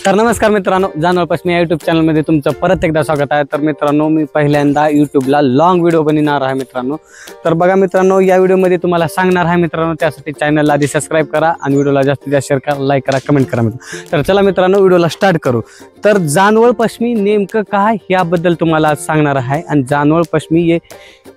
तर नमस्कार मित्रांनो, जानवर पश्चिम या यूट्यूब चॅनलमध्ये तुमचं परत एकदा स्वागत आहे। तर मित्रांनो, मी पहिल्यांदा यूट्यूबला लॉंग व्हिडिओ बनवणार आहे मित्रांनो। तर बघा मित्रांनो, या व्हिडिओमध्ये तुम्हाला सांगणार आहे मित्रांनो, त्यासाठी चॅनलला आधी सबस्क्राइब करा आणि व्हिडिओला जास्तीत जास्त शेअर करा, लाईक करा, कमेंट करा मित्रांनो। तर चला मित्रांनो, व्हिडिओला स्टार्ट करू। तर जानवर पश्चिमी नेमकं काय याबद्दल तुम्हाला आज सांगणार आहे आणि जानवर पश्चिमी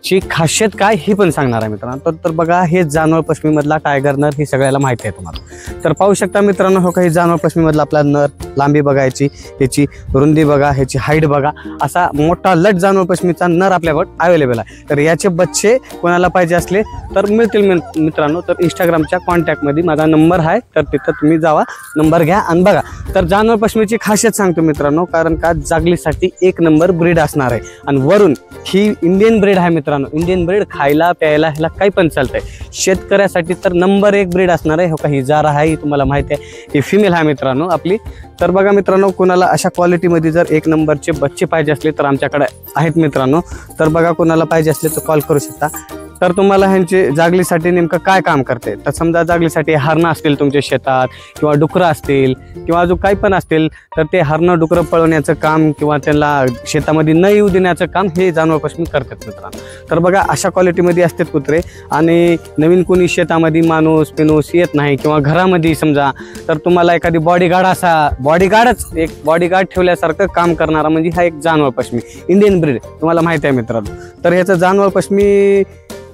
ची खासियत काय ही पण सांगणार आहे मित्रांनो। तर बघा, हे जानवर पश्चिमी मधला टायगर नर ही सगळ्याला माहिती आहे तुम्हाला। तर पाहू शकता मित्रांनो, हो काही जानवर पश्चिमी मधला आपला नर, लांबी बघायची, ह्याची रुंदी बघा, ह्याची हाईट बघा, असा मोठा लट जानवर पश्चिमीचा नर आपल्याकडे अवेलेबल आहे। तर याचे बच्चे कोणाला पाहिजे असले तर मिळतील मित्रांनो। तर इंस्टाग्रामच्या कॉन्टॅक्टमध्ये माझा नंबर आहे, तर तिथं तुम्ही जावा, नंबर घ्या आणि बघा। तर जानवर पश्चिमीची खासियत सांगतो मित्रांनो, कारण का जागलीसाठी एक नंबर ब्रीड असणार आहे आणि वरून ही इंडियन ब्रीड आहे मित्रांनो। इंडियन ब्रीड खायला प्यायला ह्याला काही पण चालतंय। शेतकऱ्यासाठी तर नंबर एक ब्रीड असणार आहे। हो का, ही जारा आहे, तुम्हाला माहिती आहे, ही फिमेल आहे मित्रांनो आपली। तर बघा मित्रांनो, कोणाला अशा क्वालिटीमध्ये जर एक नंबरचे बच्चे पाहिजे असले तर आमच्याकडे आहेत मित्रांनो। तर बघा, कोणाला पाहिजे असले तर कॉल करू शकता। तर तुम्हाला ह्यांचे जागलीसाठी नेमकं काय काम करते, तर समजा जागलीसाठी हरणं असतील तुमच्या शेतात किंवा डुकरं असतील किंवा अजून काही पण असतील, तर ते हरणं डुकरं पळवण्याचं काम किंवा त्यांना शेतामध्ये न येऊ देण्याचं काम हे जानवर पश्चिमी करतात मित्रांनो। तर बघा, अशा क्वालिटीमध्ये असतात कुत्रे। आणि नवीन कोणी शेतामध्ये माणूस पिणूस येत नाही किंवा घरामध्ये समजा, तर तुम्हाला एखादी बॉडीगार्ड, असा बॉडीगार्डच एक बॉडीगार्ड ठेवल्यासारखं काम करणारा म्हणजे हा एक जानवर पश्चिमी इंडियन ब्रीड, तुम्हाला माहिती आहे मित्रांनो। तर ह्याचं जानवर पश्चिमी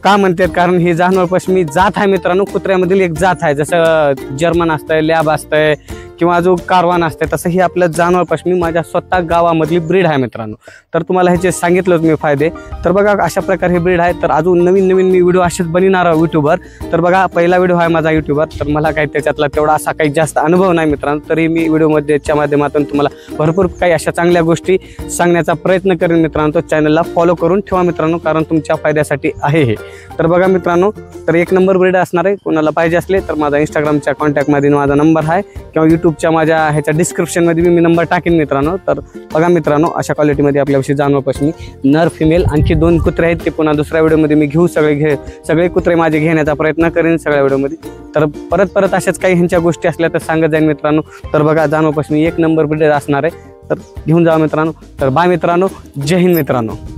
का म्हणतात, कारण ही जानवर पश्चिमी जात आहे मित्रांनो, कुत्र्यामधील एक जात आहे। जसं जर्मन असतंय, लॅब असतंय किंवा अजून कारवान असते, तसं ही आपलं जानवर पश्चिमी माझ्या स्वतः गावामधली ब्रीड आहे मित्रांनो। तर तुम्हाला ह्याचे सांगितलंच मी फायदे। तर बघा, अशा प्रकारे ही ब्रीड आहे। तर अजून नवीन नवीन मी व्हिडिओ असेच बनवणार आहे यूट्यूबवर। तर बघा, पहिला व्हिडिओ आहे माझा यूट्यूबवर, तर मला काही त्याच्यातला तेवढा असा काही जास्त अनुभव नाही मित्रांनो। तरी मी व्हिडिओमध्येच्या माध्यमातून तुम्हाला भरपूर काही अशा चांगल्या गोष्टी सांगण्याचा प्रयत्न करेन मित्रांनो। तो चॅनलला फॉलो करून ठेवा मित्रांनो, कारण तुमच्या फायद्यासाठी आहे हे। तर बघा मित्रांनो, तर एक नंबर ब्रीड असणार आहे। कोणाला पाहिजे असले तर माझा इंस्टाग्रामच्या कॉन्टॅक्टमध्ये माझा नंबर आहे किंवा यूट्यूबच्या माझ्या ह्याच्या डिस्क्रिप्शनमध्ये मी नंबर टाकेन मित्रांनो। तर बघा मित्रांनो, अशा क्वालिटीमध्ये आपल्याविषयी जानवर पश्चिमी नर फिमेल आणखी 2 कुत्रे आहेत, ते पुन्हा दुसऱ्या व्हिडिओमध्ये मी घेऊ, सगळे कुत्रे माझे घेण्याचा प्रयत्न करेन सगळ्या व्हिडिओमध्ये। तर परत अशाच काही ह्यांच्या गोष्टी असल्या तर सांगत जाईन मित्रांनो। तर बघा, जानवर पश्चिमी एक नंबर ब्रीड असणार आहे, तर घेऊन जावा मित्रांनो। तर बाय मित्रांनो, जय हिंद मित्रांनो।